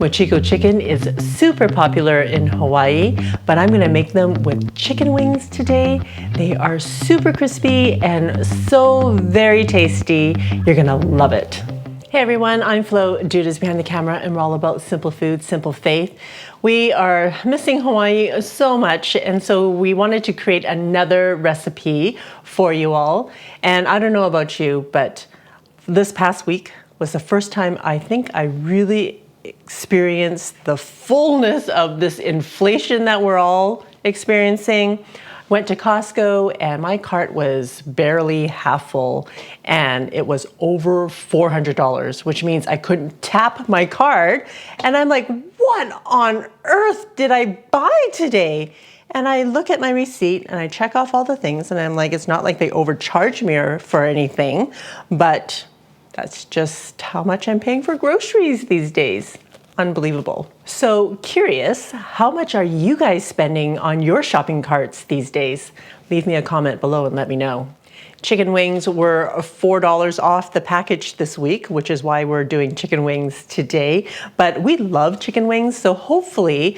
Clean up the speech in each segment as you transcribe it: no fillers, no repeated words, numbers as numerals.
Mochiko chicken is super popular in Hawaii, but I'm gonna make them with chicken wings today. They are super crispy and so very tasty. You're gonna love it. Hey everyone, I'm Flo, Judah's behind the camera, and we're all about simple food, simple faith. We are missing Hawaii so much, and so we wanted to create another recipe for you all. And I don't know about you, but this past week was the first time I think I really experienced the fullness of this inflation that we're all experiencing. Went to Costco and my cart was barely half full and it was over $400, which means I couldn't tap my card. And I'm like, what on earth did I buy today? And I look at my receipt and I check off all the things and I'm like, it's not like they overcharged me for anything, but that's just how much I'm paying for groceries these days. Unbelievable. So curious, how much are you guys spending on your shopping carts these days? Leave me a comment below and let me know. Chicken wings were $4 off the package this week, which is why we're doing chicken wings today. But we love chicken wings, so hopefully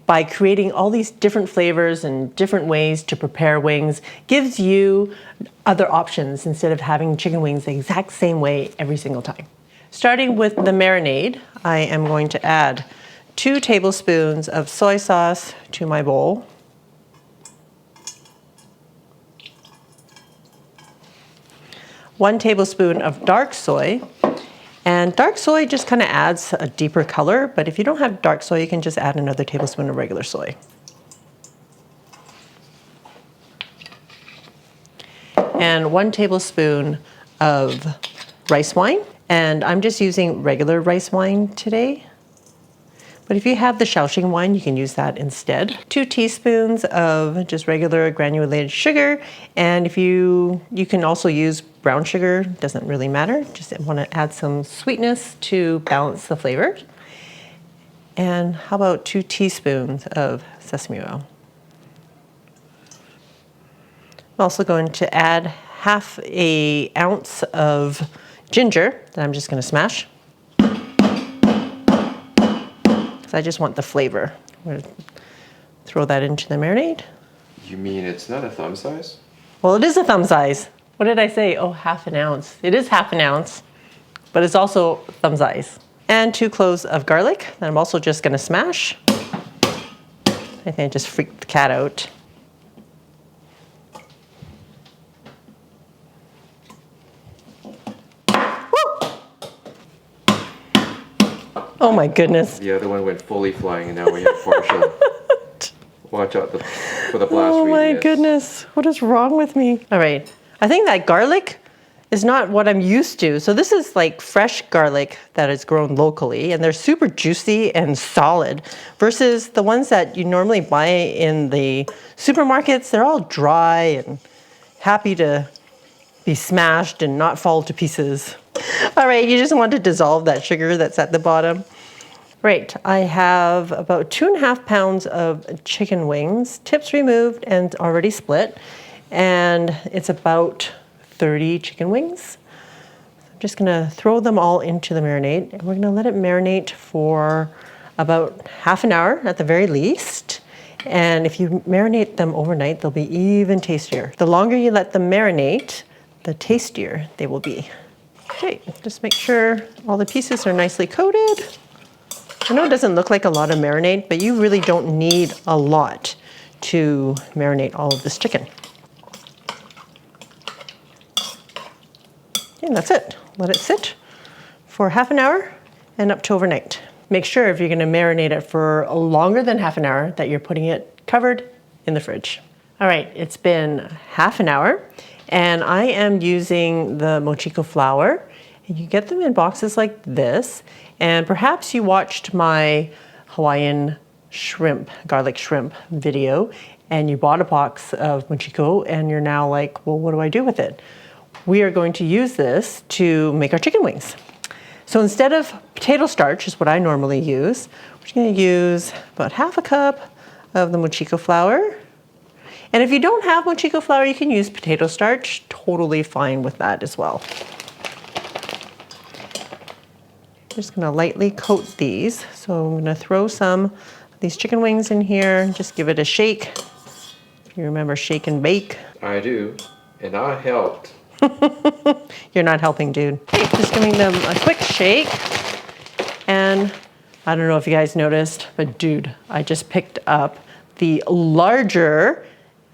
by creating all these different flavors and different ways to prepare wings gives you other options instead of having chicken wings the exact same way every single time. Starting with the marinade, I am going to add 2 tablespoons of soy sauce to my bowl. One tablespoon of dark soy. And dark soy just kind of adds a deeper color, but if you don't have dark soy, you can just add another tablespoon of regular soy. And 1 tablespoon of rice wine. And I'm just using regular rice wine today. But if you have the Shaoxing wine, you can use that instead. 2 teaspoons of just regular granulated sugar. And if you can also use brown sugar, doesn't really matter. Just want to add some sweetness to balance the flavor. And how about 2 teaspoons of sesame oil? I'm also going to add half an ounce of ginger that I'm just going to smash. I just want the flavor. I'm going to throw that into the marinade. You mean it's not a thumb size? Well, it is a thumb size. What did I say? Oh, half an ounce. It is half an ounce, but it's also thumb size. And 2 cloves of garlic that I'm also just going to smash. I think I just freaked the cat out. Oh my goodness. The other one went fully flying and now we have partial. Watch out for the blast. Oh my goodness. What is wrong with me? All right. I think that garlic is not what I'm used to. So this is like fresh garlic that is grown locally and they're super juicy and solid versus the ones that you normally buy in the supermarkets. They're all dry and happy to be smashed and not fall to pieces. All right, you just want to dissolve that sugar that's at the bottom. Right, I have about 2.5 pounds of chicken wings, tips removed and already split. And it's about 30 chicken wings. I'm just gonna throw them all into the marinade and we're gonna let it marinate for about half an hour at the very least. And if you marinate them overnight, they'll be even tastier. The longer you let them marinate, the tastier they will be. Okay, just make sure all the pieces are nicely coated. I know it doesn't look like a lot of marinade, but you really don't need a lot to marinate all of this chicken. And that's it. Let it sit for half an hour and up to overnight. Make sure if you're gonna marinate it for longer than half an hour that you're putting it covered in the fridge. All right, it's been half an hour and I am using the Mochiko flour. And you get them in boxes like this. And perhaps you watched my Hawaiian shrimp, garlic shrimp video, and you bought a box of Mochiko and you're now like, well, what do I do with it? We are going to use this to make our chicken wings. So instead of potato starch, is what I normally use, we're just gonna use about half a cup of the Mochiko flour. And if you don't have Mochiko flour, you can use potato starch, totally fine with that as well. Just gonna lightly coat these. So I'm gonna throw some of these chicken wings in here and just give it a shake. If you remember shake and bake. I do, and I helped. You're not helping, dude. Okay, just giving them a quick shake. And I don't know if you guys noticed, but dude, I just picked up the larger,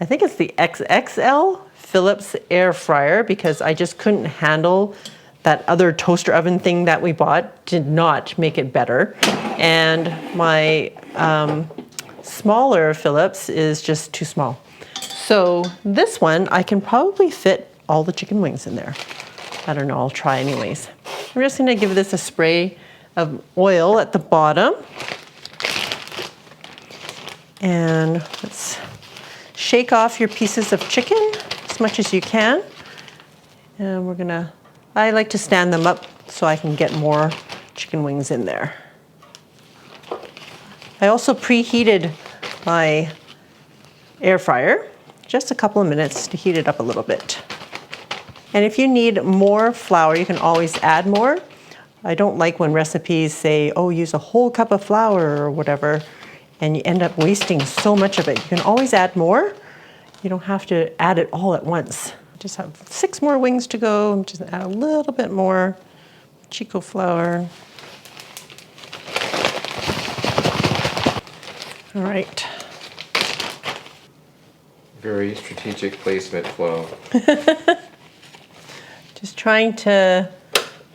I think it's the XXL Philips air fryer because I just couldn't handle that other toaster oven thing that we bought. Did not make it better. And my smaller Philips is just too small. So this one, I can probably fit all the chicken wings in there. I don't know, I'll try anyways. I'm just gonna give this a spray of oil at the bottom. And let's shake off your pieces of chicken as much as you can. And I like to stand them up so I can get more chicken wings in there. I also preheated my air fryer, just a couple of minutes to heat it up a little bit. And if you need more flour, you can always add more. I don't like when recipes say, oh, use a whole cup of flour or whatever, and you end up wasting so much of it. You can always add more. You don't have to add it all at once. Just have 6 more wings to go. I'm just add a little bit more Mochiko flour. All right. Very strategic placement, Flo. Just trying to,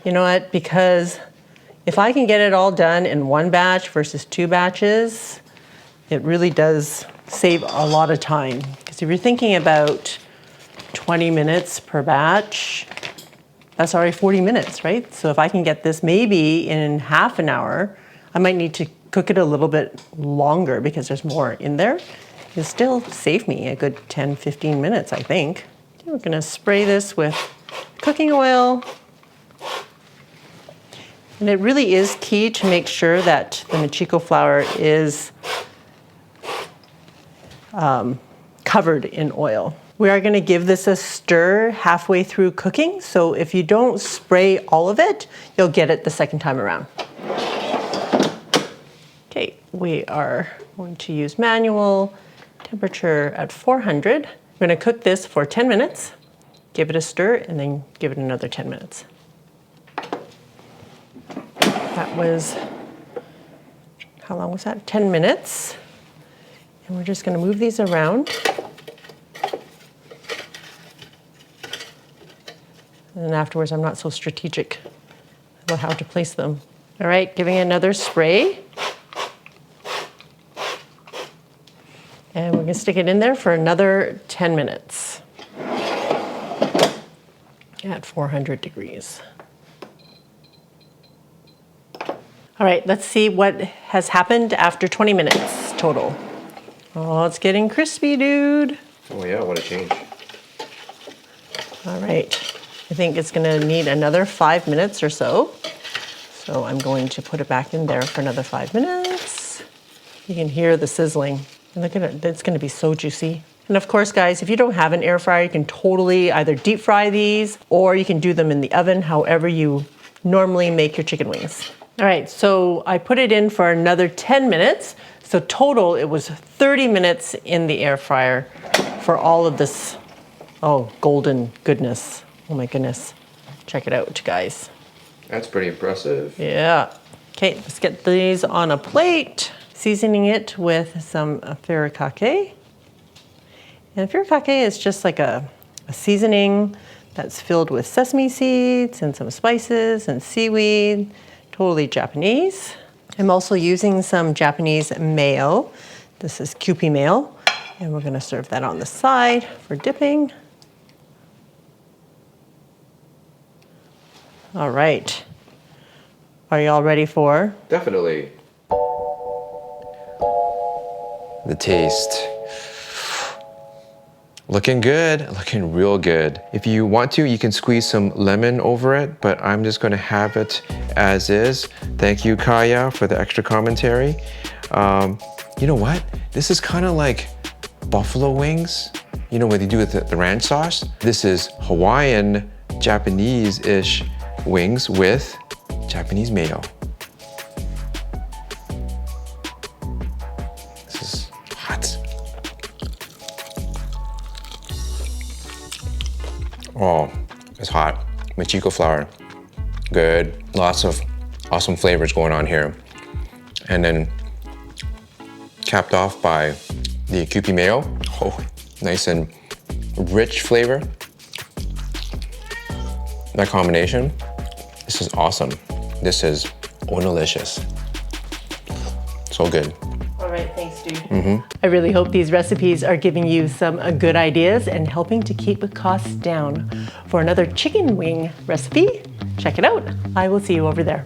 you know what, because if I can get it all done in one batch versus 2 batches, it really does save a lot of time. Because if you're thinking about 20 minutes per batch, that's already 40 minutes, right? So if I can get this maybe in half an hour, I might need to cook it a little bit longer because there's more in there. It'll still save me a good 10, 15 minutes, I think. Okay, we're gonna spray this with cooking oil. And it really is key to make sure that the Mochiko flour is covered in oil. We are gonna give this a stir halfway through cooking, so if you don't spray all of it, you'll get it the second time around. Okay, we are going to use manual, temperature at 400. We're gonna cook this for 10 minutes, give it a stir, and then give it another 10 minutes. That was, how long was that? 10 minutes. And we're just gonna move these around. And then afterwards, I'm not so strategic about how to place them. All right, giving it another spray. And we're gonna stick it in there for another 10 minutes at 400 degrees. All right, let's see what has happened after 20 minutes total. Oh, it's getting crispy, dude. Oh yeah, what a change. All right, I think it's gonna need another 5 minutes or so. So I'm going to put it back in there for another 5 minutes. You can hear the sizzling. And look at it, it's gonna be so juicy. And of course, guys, if you don't have an air fryer, you can totally either deep fry these or you can do them in the oven, however you normally make your chicken wings. All right, so I put it in for another 10 minutes. So total, it was 30 minutes in the air fryer for all of this, oh, golden goodness. Oh my goodness. Check it out, guys. That's pretty impressive. Yeah. Okay, let's get these on a plate. Seasoning it with some furikake. And furikake is just like a seasoning that's filled with sesame seeds and some spices and seaweed. Totally Japanese. I'm also using some Japanese mayo. This is Kewpie mayo. And we're gonna serve that on the side for dipping. All right. Are you all ready for? Definitely. The taste. Looking good, looking real good. If you want to, you can squeeze some lemon over it, but I'm just gonna have it as is. Thank you, Kaya, for the extra commentary. You know what? This is kind of like buffalo wings, you know, what they do with the ranch sauce. This is Hawaiian, Japanese-ish wings with Japanese mayo. Oh, it's hot. Mochiko flour, good. Lots of awesome flavors going on here. And then capped off by the Kewpie mayo. Oh, nice and rich flavor. That combination, this is awesome. This is delicious. So good. All right, thanks, dude. I really hope these recipes are giving you some good ideas and helping to keep costs down. For another chicken wing recipe, check it out. I will see you over there.